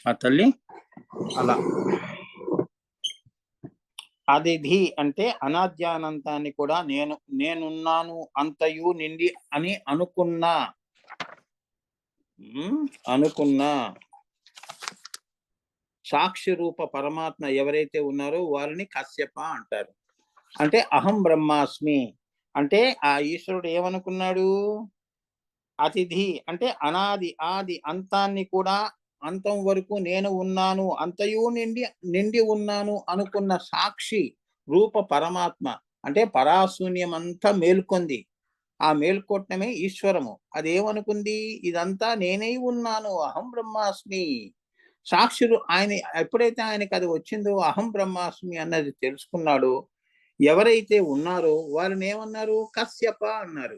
ఆ తల్లి అలా. అదిధి అంటే అనాద్యానంతాన్ని కూడా నేనున్నాను అంతయు నిండి అని అనుకున్నా సాక్షి రూప పరమాత్మ ఎవరైతే ఉన్నారో వారిని కశ్యప అంటారు. అంటే అహం బ్రహ్మాస్మి అంటే ఆ ఈశ్వరుడు ఏమనుకున్నాడు? అతిథి అంటే అనాది ఆది అంతాన్ని కూడా అంతం వరకు నేను ఉన్నాను, అంతయు నిండి ఉన్నాను అనుకున్న సాక్షి రూప పరమాత్మ అంటే పరాశూన్యం అంతా మేల్కొంది. ఆ మేల్కొట్టమే ఈశ్వరము. అదేమనుకుంది? ఇదంతా నేనై ఉన్నాను, అహం బ్రహ్మాస్మి. సాక్షులు ఆయన ఎప్పుడైతే ఆయనకి అది వచ్చిందో అహం బ్రహ్మాస్మి అన్నది తెలుసుకున్నాడో, ఎవరైతే ఉన్నారో వారిని ఏమన్నారు? కశ్యప అన్నారు.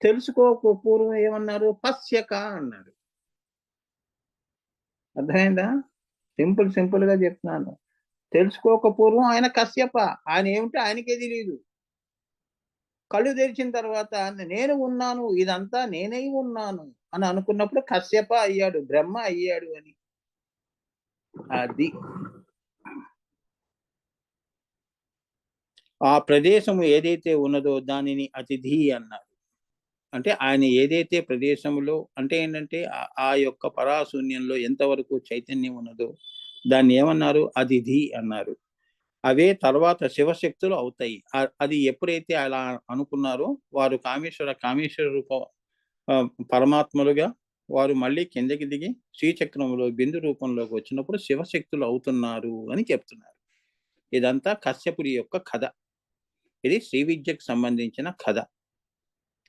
తెలుసుకోక పూర్వం ఏమన్నారు? పశ్యక అన్నారు. అర్థమైందా? సింపుల్ గా చెప్తున్నాను. తెలుసుకోక పూర్వం ఆయన కశ్యప. ఆయన ఏమిటో ఆయనకే తెలియదు. కళ్ళు తెరిచిన తర్వాత నేను ఉన్నాను, ఇదంతా నేనై ఉన్నాను అని అనుకున్నప్పుడు కశ్యప అయ్యాడు, బ్రహ్మ అయ్యాడు అని. అది ఆ ప్రదేశము ఏదైతే ఉన్నదో దానిని అతిథి అన్నారు. అంటే ఆయన ఏదైతే ప్రదేశంలో అంటే ఏంటంటే ఆ యొక్క పరాశూన్యంలో ఎంతవరకు చైతన్యం ఉన్నదో దాన్ని ఏమన్నారు? అతిథి అన్నారు. అవే తర్వాత శివశక్తులు అవుతాయి. అది ఎప్పుడైతే అలా అనుకున్నారో వారు కామేశ్వర రూప పరమాత్మలుగా వారు మళ్ళీ కిందకి దిగి శ్రీచక్రంలో బిందు రూపంలోకి వచ్చినప్పుడు శివశక్తులు అవుతున్నారు అని చెప్తున్నారు. ఇదంతా కశ్యపుడి యొక్క కథ. ఇది శ్రీ విద్యకు సంబంధించిన కథ.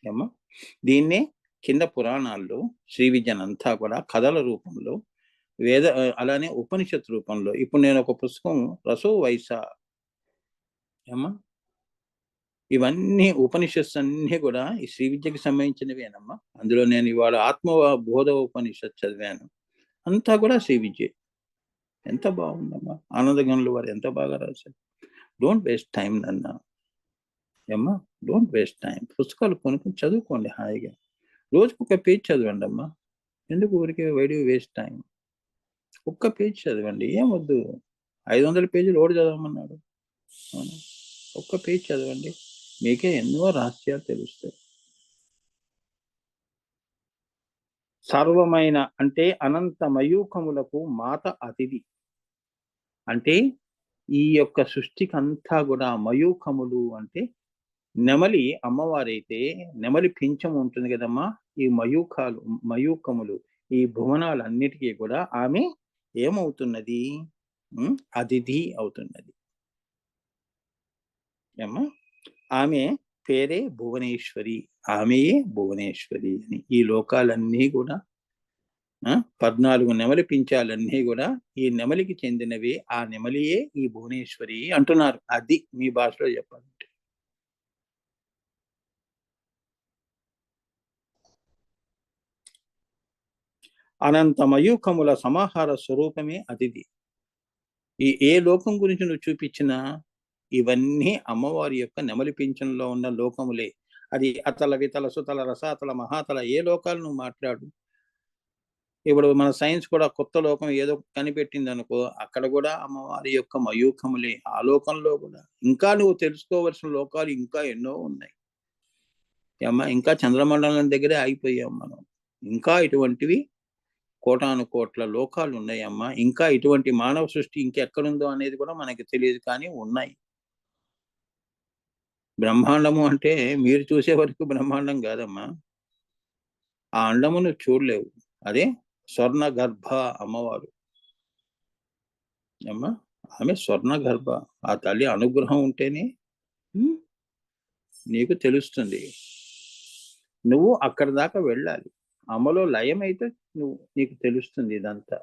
ఏమో దీన్నే కింద పురాణాల్లో శ్రీ విద్యనంతా కూడా కథల రూపంలో అలానే ఉపనిషత్ రూపంలో ఇప్పుడు నేను ఒక పుస్తకం రసో వైస ఏమా ఇవన్నీ ఉపనిషత్స్ అన్నీ కూడా ఈ శ్రీ విద్యకి సంబంధించినవేనమ్మా. అందులో నేను ఇవాళ బోధ ఉపనిషత్ చదివాను. అంతా కూడా శ్రీ విద్య. ఎంత బాగుందమ్మా. ఆనందగనులు వారు ఎంత బాగా రాశారు. డోంట్ వేస్ట్ టైం నన్న ఏమ్మా. Don't waste time. పుస్తకాలు కొనుక్కొని చదువుకోండి హాయిగా. రోజుకు ఒక పేజ్ చదవండి అమ్మా. ఎందుకు ఊరికే వైడ్ వేస్ట్ టైం? ఒక్క పేజ్ చదవండి, ఏమొద్దు. 500 పేజీలు ఓడి చదవమన్నాడు. ఒక్క పేజ్ చదవండి, మీకే ఎన్నో రహస్యాలు తెలుస్తాయి. సర్వమైన అంటే అనంత మయూఖములకు మాత అతిథి. అంటే ఈ యొక్క సృష్టికి అంతా కూడా మయూఖములు అంటే నెమలి అమ్మవారైతే నెమలి పింఛం ఉంటుంది కదమ్మా. ఈ మయూఖములు ఈ భువనాలన్నిటికీ కూడా ఆమె ఏమవుతున్నది? అతిథి అవుతున్నది. ఏమ్మా ఆమె పేరే భువనేశ్వరి. ఆమెయే భువనేశ్వరి అని. ఈ లోకాలన్నీ కూడా 14 నెమలి పించాలన్నీ కూడా ఈ నెమలికి చెందినవి. ఆ నెమలియే ఈ భువనేశ్వరి అంటున్నారు. అది మీ భాషలో చెప్పాలంటే. అనంత మయూఖముల సమాహార స్వరూపమే అతిథి. ఏ లోకం గురించి నువ్వు చూపించినా ఇవన్నీ అమ్మవారి యొక్క నెమలి పింఛంలో ఉన్న లోకములే. అది అతల వితల సుతల రసాతల మహాతల ఏ లోకాలు నువ్వు మాట్లాడు. ఇప్పుడు మన సైన్స్ కూడా కొత్త లోకం ఏదో కనిపెట్టింది అనుకో, అక్కడ కూడా అమ్మవారి యొక్క మయూఖములే. ఆ లోకంలో కూడా ఇంకా నువ్వు తెలుసుకోవలసిన లోకాలు ఇంకా ఎన్నో ఉన్నాయి అమ్మా. ఇంకా చంద్రమండలం దగ్గరే ఆగిపోయాం మనం. ఇంకా ఇటువంటివి కోటాను కోట్ల లోకాలు ఉన్నాయమ్మా. ఇంకా ఇటువంటి మానవ సృష్టి ఇంకెక్కడుందో అనేది కూడా మనకి తెలియదు, కానీ ఉన్నాయి. బ్రహ్మాండము అంటే మీరు చూసే వరకు బ్రహ్మాండం కాదమ్మా. ఆ అండమును చూడలేవు. అదే స్వర్ణ గర్భ అమ్మవారు అమ్మా. ఆమె స్వర్ణ గర్భ. ఆ తల్లి అనుగ్రహం ఉంటేనే నీకు తెలుస్తుంది. నువ్వు అక్కడ దాకా వెళ్ళాలి. అమ్మలో లయమైతే నీకు తెలుస్తుంది. ఇదంతా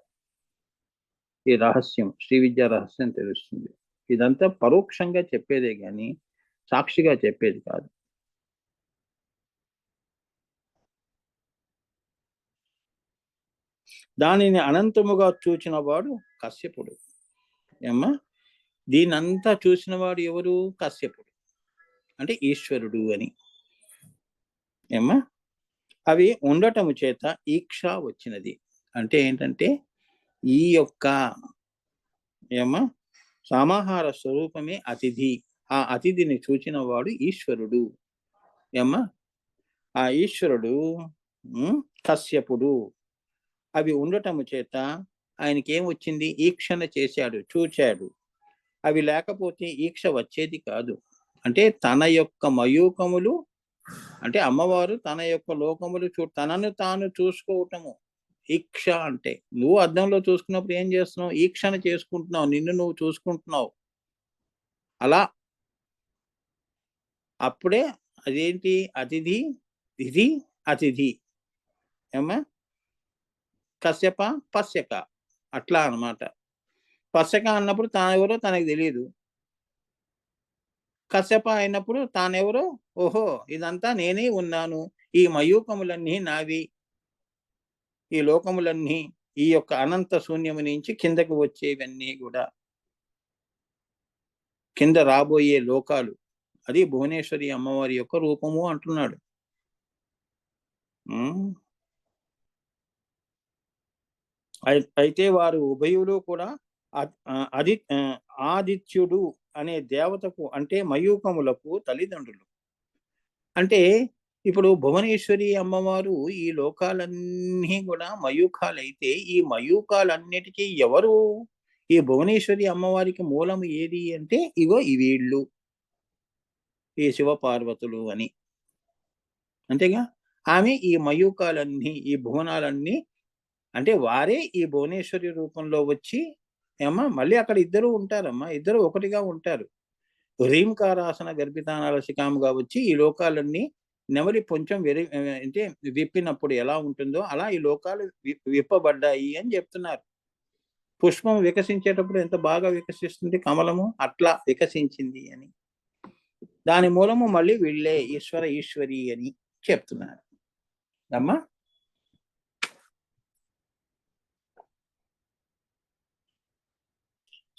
ఈ రహస్యం, శ్రీ విద్యా రహస్యం తెలుస్తుంది. ఇదంతా పరోక్షంగా చెప్పేదే గాని సాక్షిగా చెప్పేది కాదు. దానిని అనంతముగా చూచిన వాడు కశ్యపుడు. ఏమ్మా దీనంతా చూసిన వాడు ఎవరు? కశ్యపుడు అంటే ఈశ్వరుడు అని. ఏమ్మా అవి ఉండటము చేత ఈక్ష వచ్చినది. అంటే ఏంటంటే ఈ యొక్క ఏమా సమాహార స్వరూపమే అతిథి. ఆ అతిథిని చూచిన వాడు ఈశ్వరుడు. ఏమ్మా ఆ ఈశ్వరుడు కశ్యపుడు. అవి ఉండటము చేత ఆయనకేం వచ్చింది? ఈక్షణ చేశాడు, చూచాడు. అవి లేకపోతే ఈక్ష వచ్చేది కాదు. అంటే తన యొక్క మయూకములు, అంటే అమ్మవారు తన యొక్క లోకములు తనను తాను చూసుకోవటము ఈక్ష. అంటే నువ్వు అద్దంలో చూసుకున్నప్పుడు ఏం చేస్తున్నావు? ఈక్షణ చేసుకుంటున్నావు, నిన్ను నువ్వు చూసుకుంటున్నావు. అలా అప్పుడే అదేంటి? అతిథి, ఇది అతిథి. ఏమా కశ్యప పశ్యక అట్లా అన్నమాట. పశ్యక అన్నప్పుడు తానెవరో తనకు తెలియదు. కశ్యప అయినప్పుడు తానెవరో, ఓహో ఇదంతా నేనే ఉన్నాను, ఈ మయూకములన్నీ నావి, ఈ లోకములన్నీ ఈ యొక్క అనంత శూన్యము నుంచి కిందకు వచ్చేవన్నీ కూడా కింద రాబోయే లోకాలు. అది భువనేశ్వరి అమ్మవారి యొక్క రూపము అంటున్నాడు. అయితే వారు ఉభయులు కూడా ఆదిత్యుడు అనే దేవతకు, అంటే మయూకములకు తల్లిదండ్రులు. అంటే ఇప్పుడు భువనేశ్వరి అమ్మవారు ఈ లోకాలన్నీ కూడా మయూకాలైతే, ఈ మయూకాలన్నిటికీ ఎవరు? ఈ భువనేశ్వరి అమ్మవారికి మూలము ఏది అంటే ఇగో ఈ వీళ్ళు, ఈ శివపార్వతులు అని. అంతేగా? ఆమె ఈ మయూకాలన్నీ, ఈ భువనాలన్నీ, అంటే వారే ఈ భువనేశ్వరి రూపంలో వచ్చి మళ్ళీ అక్కడ ఇద్దరు ఉంటారమ్మా, ఇద్దరు ఒకటిగా ఉంటారు. హ్రీంకారాసన గర్భితానాలసికాముగా వచ్చి ఈ లోకాలన్నీ నెమలి కొంచెం అంటే విప్పినప్పుడు ఎలా ఉంటుందో అలా ఈ లోకాలు విప్పబడ్డాయి అని చెప్తున్నారు. పుష్పం వికసించేటప్పుడు ఎంత బాగా వికసిస్తుంది కమలము, అట్లా వికసించింది అని. దాని మూలము మళ్ళీ వీళ్ళే ఈశ్వర ఈశ్వరి అని చెప్తున్నారు అమ్మా.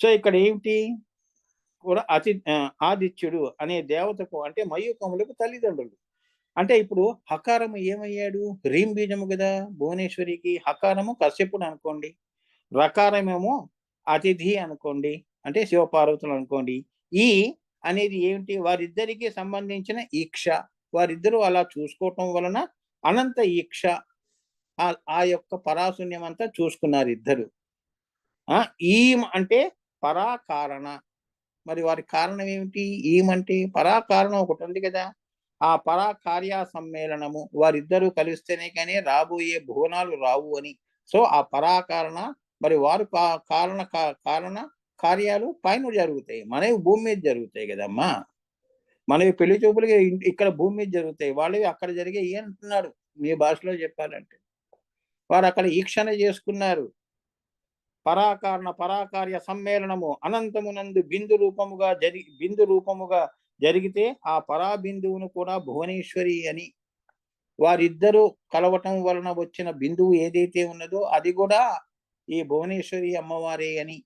సో ఇక్కడ ఏమిటి కూడా ఆదిత్యుడు అనే దేవతకు, అంటే మయూకములకు తల్లిదండ్రులు. అంటే ఇప్పుడు హకారము ఏమయ్యాడు? హ్రీం బీజము కదా భువనేశ్వరికి. హకారము కశ్యపుడు అనుకోండి, రకారమేమో అతిథి అనుకోండి, అంటే శివపార్వతులు అనుకోండి. ఈ అనేది ఏమిటి? వారిద్దరికి సంబంధించిన ఈక్ష. వారిద్దరూ అలా చూసుకోవటం వలన అనంత ఈక్ష, ఆ యొక్క పరాశూన్యం అంతా చూసుకున్నారు ఇద్దరు. ఈం అంటే పరాకారణ. మరి వారి కారణం ఏమిటి? ఈమంటే పరాకారణం ఒకటి ఉంది కదా, ఆ పరాకార్య సమ్మేళనము. వారిద్దరూ కలిస్తేనే కానీ రాబోయే భువనాలు రావు అని. సో ఆ పరాకారణ, మరి వారు కారణ కార్యాలు పైన జరుగుతాయి, మనవి భూమి మీద జరుగుతాయి కదమ్మా. మనవి పెళ్లి చూపులుగా ఇక్కడ భూమి మీద జరుగుతాయి, వాళ్ళవి అక్కడ జరిగాయి అంటున్నాడు మీ భాషలో చెప్పాలంటే. వారు అక్కడ ఈక్షణ చేసుకున్నారు. పరాకారణ పరాకార్య సమ్మేళనము అనంతమునందు బిందు రూపముగా జరిగితే ఆ పరాబిందువును కూడా భువనేశ్వరి అని, వారిద్దరూ కలవటం వలన వచ్చిన బిందువు ఏదైతే ఉన్నదో అది కూడా ఈ భువనేశ్వరి అమ్మవారే అని.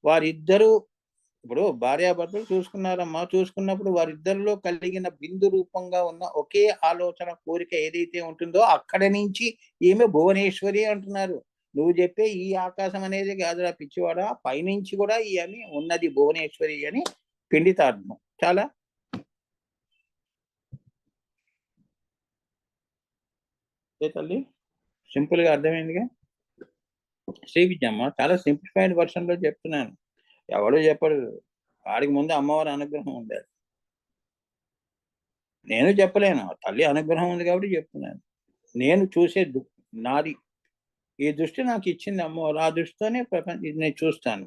వారిద్దరూ ఇప్పుడు భార్యాభర్తలు చూసుకున్నారమ్మా, చూసుకున్నప్పుడు వారిద్దరిలో కలిగిన బిందు రూపంగా ఉన్న ఒకే ఆలోచన కోరిక ఏదైతే ఉంటుందో అక్కడి నుంచి ఈమె భువనేశ్వరి అంటున్నారు. నువ్వు చెప్పే ఈ ఆకాశం అనేది కాదురా పిచ్చివాడా, పైనుంచి కూడా ఈ అని ఉన్నది భువనేశ్వరి అని పిండితార్థం. చాలా తల్లి సింపుల్ గా అర్థమైందిగా. శ్రీ విద్యమ్మ చాలా సింప్లిఫైడ్ వర్షన్ లో చెప్తున్నాను, ఎవడు చెప్పడు. వాడికి ముందు అమ్మవారి అనుగ్రహం ఉండాలి. నేను చెప్పలేను, తల్లి అనుగ్రహం ఉంది కాబట్టి చెప్తున్నాను. నేను చూసే నాది ఈ దృష్టి నాకు ఇచ్చింది అమ్మవారు, ఆ దృష్టితోనే ప్రపంచం నేను చూస్తాను.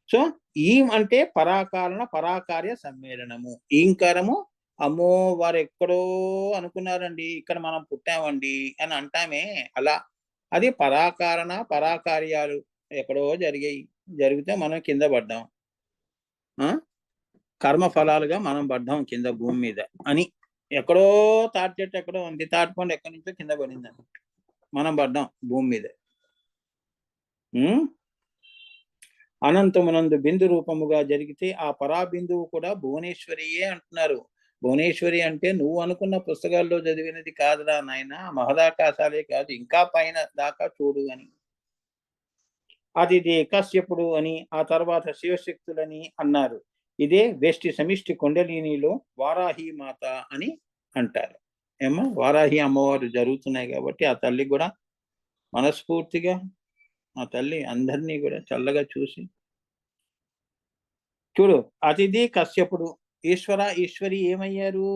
సో ఈం అంటే పరాకారణ పరాకార్య సమ్మేళనము. ఈంకారము అమ్మో వారు ఎక్కడో అనుకున్నారండి, ఇక్కడ మనం పుట్టామండి అని అంటామే అలా. అది పరాకారణ పరాకార్యాలు ఎక్కడో జరిగితే మనం కింద పడ్డాం, కర్మ ఫలాలుగా మనం పడ్డాం కింద భూమి మీద అని. ఎక్కడో తాటి చెట్టు ఎక్కడో ఉంది, తాటిపండు ఎక్కడి నుంచో కింద పడింది అన్నట్టు మనం పడ్డాం భూమి మీద. అనంతమునందు బిందు రూపముగా జరిగితే ఆ పరాబిందువు కూడా భువనేశ్వరియే అంటున్నారు. భువనేశ్వరి అంటే నువ్వు అనుకున్న పుస్తకాల్లో చదివినది కాదురా నాయన, మహదాకాశాలే కాదు ఇంకా పైన దాకా చూడు అని. అది కశ్యపుడు అని, ఆ తర్వాత శివశక్తులని అన్నారు. ఇదే వెష్టి సమిష్టి కుండలినిలో వారాహి మాత అని అంటారు. ఏమో వారాహి అమ్మవారు జరుగుతున్నాయి కాబట్టి ఆ తల్లి కూడా మనస్ఫూర్తిగా ఆ తల్లి అందరినీ కూడా చల్లగా చూసి, చూడు అతిథి కశ్యపుడు, ఈశ్వర ఈశ్వరి ఏమయ్యారు,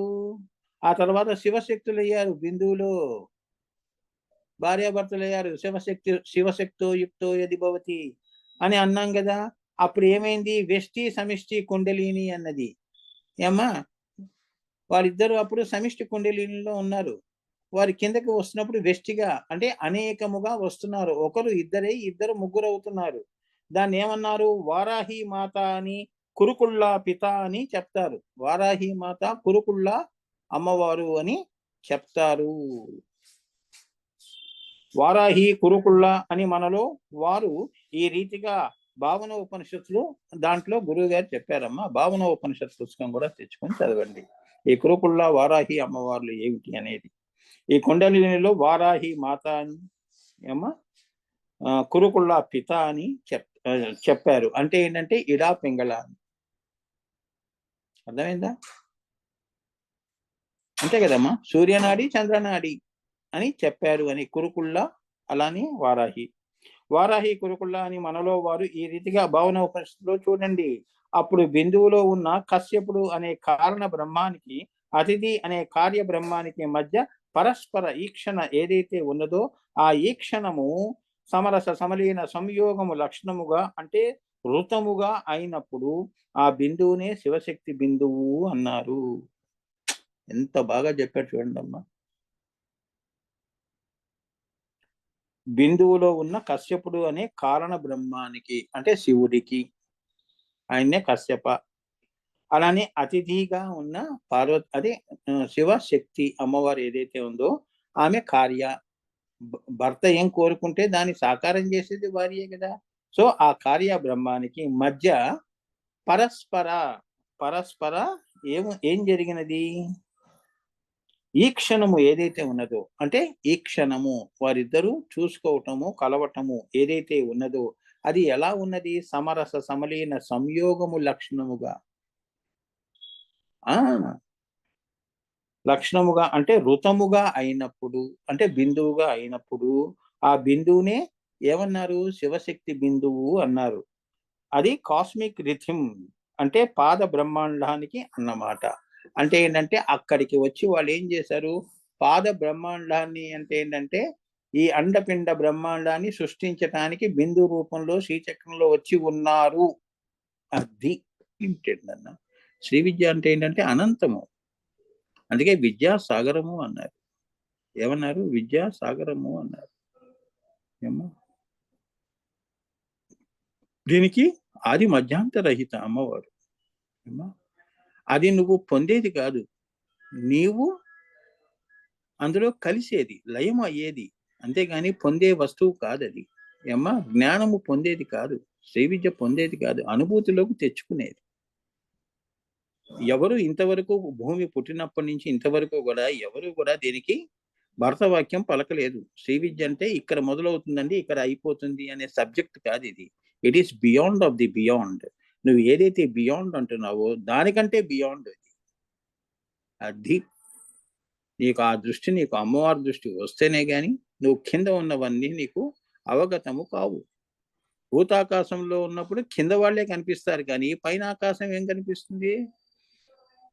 ఆ తర్వాత శివశక్తులు అయ్యారు. బిందువులో భార్యాభర్తలు అయ్యారు. శివశక్తో యుక్తో యది భవతి అని అన్నాం కదా. అప్పుడు ఏమైంది, వెష్టి సమిష్టి కుండలిని అన్నది. ఏమ్మా వారిద్దరు అప్పుడు సమిష్టి కుండలినిలో ఉన్నారు. వారి కిందకి వస్తున్నప్పుడు వెష్టిగా అంటే అనేకముగా వస్తున్నారు. ఒకరు ఇద్దరే, ఇద్దరు ముగ్గురు అవుతున్నారు. దాన్ని ఏమన్నారు, వారాహి మాత అని, కురుకుళ్ళ పిత అని చెప్తారు. వారాహి మాత, కురుకుళ్ళ అమ్మవారు అని చెప్తారు. వారాహి కురుకుళ్ళ అని మనలో వారు ఈ రీతిగా భావన ఉపనిషత్తులు దాంట్లో గురువు గారు చెప్పారమ్మా. భావన ఉపనిషత్ పుస్తకం కూడా తెచ్చుకొని చదవండి. ఈ కురుకుళ్ళ వారాహి అమ్మవార్లు ఏమిటి అనేది. ఈ కుండలినిలో వారాహి మాత అని ఏమా, కురుకుళ్ళ పిత అని చెప్పారు. అంటే ఏంటంటే ఇడా పింగళ అని అర్థమైందా? అంతే కదమ్మా, సూర్యనాడి చంద్రనాడి అని చెప్పారు అని కురుకుళ్ళ, అలానే వారాహి. వారాహి కురుకుళ్ళ అని మనలో వారు ఈ రీతిగా భావన ఉపనిషత్తులో చూడండి. అప్పుడు బిందువులో ఉన్న కశ్యపుడు అనే కారణ బ్రహ్మానికి, అతిథి అనే కార్య బ్రహ్మానికి మధ్య పరస్పర ఈక్షణ ఏదైతే ఉన్నదో ఆ ఈక్షణము సమరస సమలీన సంయోగము లక్షణముగా అంటే ఋతముగా అయినప్పుడు ఆ బిందువునే శివశక్తి బిందువు అన్నారు. ఎంత బాగా చెప్పాడు చూడండి అమ్మా. బిందువులో ఉన్న కశ్యపుడు అనే కారణ బ్రహ్మానికి అంటే శివుడికి, ఆయన్నే కశ్యప. అలానే అతిథిగా ఉన్న పార్వతి అదే శివశక్తి అమ్మవారు ఏదైతే ఉందో ఆమె కార్య. భర్త ఏం కోరుకుంటే దాన్ని సాకారం చేసేది భార్యే కదా. సో ఆ కార్య బ్రహ్మానికి మధ్య పరస్పర పరస్పర ఏం జరిగినది, ఈ క్షణము ఏదైతే ఉన్నదో అంటే ఈ క్షణము వారిద్దరూ చూసుకోవటము కలవటము ఏదైతే ఉన్నదో అది ఎలా ఉన్నది, సమరస సమలీన సంయోగము లక్షణముగా లక్షణముగా అంటే ఋతముగా అయినప్పుడు అంటే బిందువుగా అయినప్పుడు ఆ బిందువునే ఏమన్నారు, శివశక్తి బిందువు అన్నారు. అది కాస్మిక్ రిథిమ్ అంటే పాద బ్రహ్మాండానికి అన్నమాట. అంటే ఏంటంటే అక్కడికి వచ్చి వాళ్ళు ఏం చేశారు, పాద బ్రహ్మాండాన్ని అంటే ఏంటంటే ఈ అండపిండ బ్రహ్మాండాన్ని సృష్టించటానికి బిందు రూపంలో శ్రీచక్రంలో వచ్చి ఉన్నారు. అది లిమిటెడ్ అన్న. శ్రీ విద్య అంటే ఏంటంటే అనంతము. అందుకే విద్యా సాగరము అన్నారు. ఏమన్నారు, విద్యా సాగరము అన్నారు. ఏమో దీనికి ఆది మధ్యాంతరహిత అమ్మవారు. అది నువ్వు పొందేది కాదు, నీవు అందులో కలిసేది, లయం అయ్యేది. అంతేగాని పొందే వస్తువు కాదు అది. ఏమ్మా జ్ఞానము పొందేది కాదు, శ్రీ విద్య పొందేది కాదు, అనుభూతిలోకి తెచ్చుకునేది. ఎవరు ఇంతవరకు భూమి పుట్టినప్పటి నుంచి ఇంతవరకు కూడా ఎవరు కూడా దీనికి భరతవాక్యం పలకలేదు. శ్రీ విద్య అంటే ఇక్కడ మొదలవుతుందండి ఇక్కడ అయిపోతుంది అనే సబ్జెక్ట్ కాదు ఇది. It is beyond of the beyond. నువ్వు ఏదైతే బియాండ్ అంటున్నావో దానికంటే బియాండ్ అది. అది నీకు ఆ దృష్టి, నీకు అమ్మవారి దృష్టి వస్తేనే గాని నువ్వు కింద ఉన్నవన్నీ నీకు అవగతము కావు. భూతాకాశంలో ఉన్నప్పుడు కింద వాళ్ళే కనిపిస్తారు కానీ పైన ఆకాశం ఏం కనిపిస్తుంది.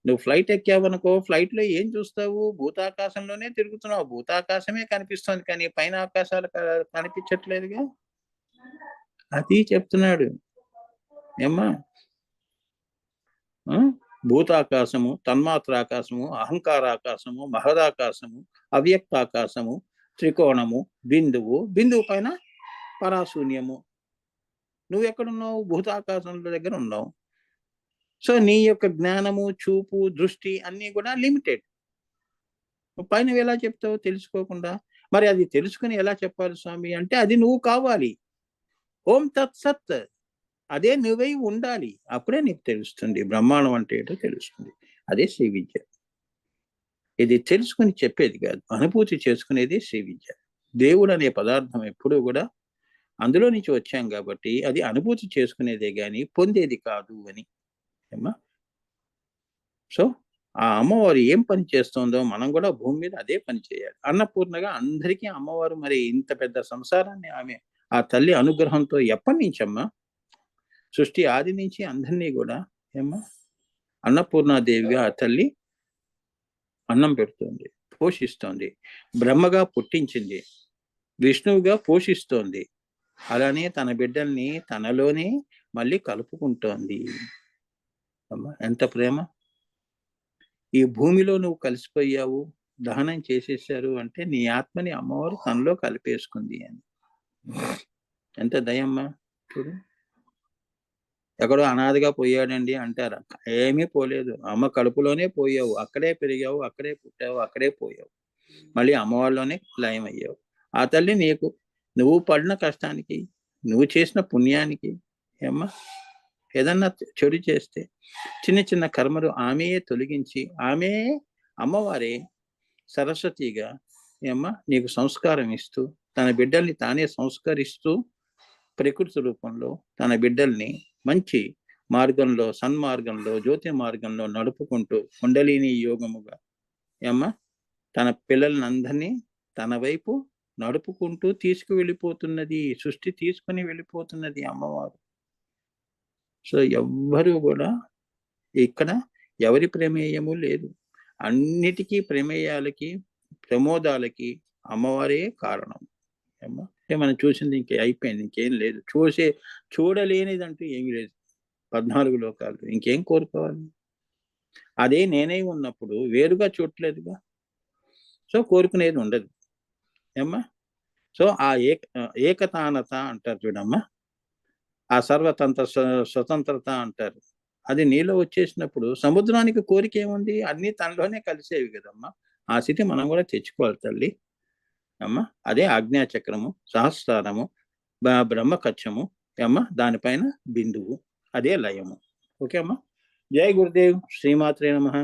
నువ్వు ఫ్లైట్ ఎక్కావనుకో, ఫ్లైట్ లో ఏం చూస్తావు, భూతాకాశంలోనే తిరుగుతున్నావు, భూతాకాశమే కనిపిస్తుంది కానీ పైన ఆకాశాలు కనిపించట్లేదుగా. అది చెప్తున్నాడు ఏమ్మా. భూతాకాశము, తన్మాత్రాకాశము, అహంకారాకాశము, మహదాకాశము, అవ్యక్తాకాశము, త్రికోణము, బిందువు, బిందువు పైన పరాశూన్యము. నువ్వు ఎక్కడున్నావు, భూతాకాశంలో దగ్గర ఉన్నావు. సో నీ యొక్క జ్ఞానము, చూపు, దృష్టి అన్నీ కూడా లిమిటెడ్. పైన ఎలా చెప్తావు తెలుసుకోకుండా. మరి అది తెలుసుకుని ఎలా చెప్పాలి స్వామి అంటే అది నువ్వు కావాలి. ఓం తత్ సత్ అదే నువ్వై ఉండాలి. అప్పుడే నీకు తెలుస్తుంది బ్రహ్మాండం అంటే ఏంటో తెలుస్తుంది. అదే శ్రీ విద్య. ఇది తెలుసుకుని చెప్పేది కాదు, అనుభూతి చేసుకునేది శ్రీ విద్య. దేవుడు అనే పదార్థం ఎప్పుడూ కూడా అందులో నుంచి వచ్చాం కాబట్టి అది అనుభూతి చేసుకునేదే గాని పొందేది కాదు అని. ఏమ్మా? సో ఆ అమ్మవారు ఏం పని చేస్తుందో మనం కూడా భూమి మీద అదే పని చేయాలి. అన్నపూర్ణగా అందరికీ అమ్మవారు మరి ఇంత పెద్ద సంసారాన్ని ఆమె ఆ తల్లి అనుగ్రహంతో ఎప్పటి నుంచమ్మా? సృష్టి ఆది నుంచి అందరినీ కూడా ఏమ్మా అన్నపూర్ణాదేవిగా ఆ తల్లి అన్నం పెడుతుంది, పోషిస్తోంది. బ్రహ్మగా పుట్టించింది, విష్ణువుగా పోషిస్తోంది. అలానే తన బిడ్డల్ని తనలోనే మళ్ళీ కలుపుకుంటోంది. అమ్మా ఎంత ప్రేమ! ఈ భూమిలో నువ్వు కలిసిపోయావు, దహనం చేసేసారు అంటే నీ ఆత్మని అమ్మవారు తనలో కలిపేసుకుంది అని. ఎంత దయమ్మా చూడు. ఎక్కడో అనాథగా పోయాడండి అంటారా? ఏమీ పోలేదు. అమ్మ కడుపులోనే పోయావు, అక్కడే పెరిగావు, అక్కడే పుట్టావు, అక్కడే పోయావు. మళ్ళీ అమ్మవారిలోనే లయమయ్యావు. ఆ తల్లి నీకు నువ్వు పడిన కష్టానికి, నువ్వు చేసిన పుణ్యానికి ఏమ్మా ఏదన్నా చెడు చేస్తే చిన్న చిన్న కర్మలు ఆమెయే తొలగించి, ఆమె అమ్మవారే సరస్వతిగా ఏమ్మా నీకు సంస్కారం ఇస్తూ, తన బిడ్డల్ని తానే సంస్కరిస్తూ ప్రకృతి రూపంలో తన బిడ్డల్ని మంచి మార్గంలో, సన్మార్గంలో, జ్యోతి మార్గంలో నడుపుకుంటూ కుండలిని యోగముగా ఏమ్మా తన పిల్లలందరినీ తన వైపు నడుపుకుంటూ తీసుకువెళ్ళిపోతున్నది. సృష్టి తీసుకుని వెళ్ళిపోతున్నది అమ్మవారు. సో ఎవ్వరూ కూడా ఇక్కడ ఎవరి ప్రమేయము లేదు. అన్నిటికీ ప్రమేయాలకి, ప్రమోదాలకి అమ్మవారే కారణం. ఏమ్మా అంటే మనం చూసింది ఇంకే అయిపోయింది, ఇంకేం లేదు. చూడలేనిదంటూ ఏమీ లేదు 14 లోకాలు. ఇంకేం కోరుకోవాలి? అదే నేనై ఉన్నప్పుడు వేరుగా చూడలేదుగా. సో కోరుకునేది ఉండదు. ఏమ్మా సో ఆ ఏకతానత అంటారు చూడమ్మా, ఆ సర్వతంత్ర స్వతంత్రత అంటారు. అది నీలో వచ్చేసినప్పుడు సముద్రానికి కోరిక ఏముంది? అన్నీ తనలోనే కలిసేవి కదమ్మా. ఆ స్థితి మనం కూడా తెచ్చుకోవాలి తల్లి. అమ్మా అదే ఆజ్ఞాచక్రము, సహస్రారము, బ్రహ్మకచ్చము అమ్మ దానిపైన బిందువు, అదే లయము. ఓకే అమ్మా. జై గురుదేవ్. శ్రీమాత్రే నమః.